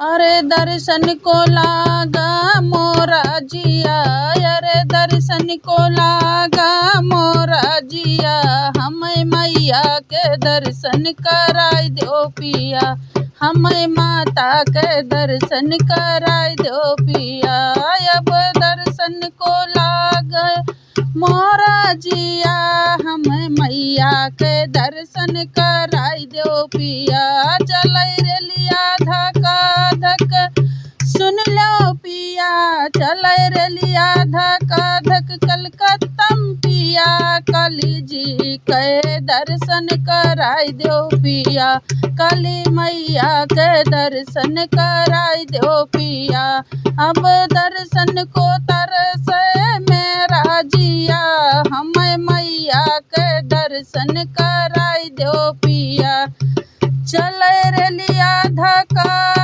अरे दर्शन को लागा मोरा जिया, अरे दर्शन को लागा मोरा जिया, हमें मैया के दर्शन कराई दो पिया, हमें माता के दर्शन कराई दो पिया। अब दर्शन को लागा मोरा जिया, हमें मैया के दर्शन कराई दो पिया। चल रेलिया धका धक सुन लो पिया, चल रेलिया धका धक कलकत्ता पिया, काली जी के दर्शन कराई दो पिया, काली मैया के दर्शन कराई दो पिया। अब दर्शन को तरसे मेरा जिया, हमें मैया के दर्शन कराई दो पिया। चल रेलिया धका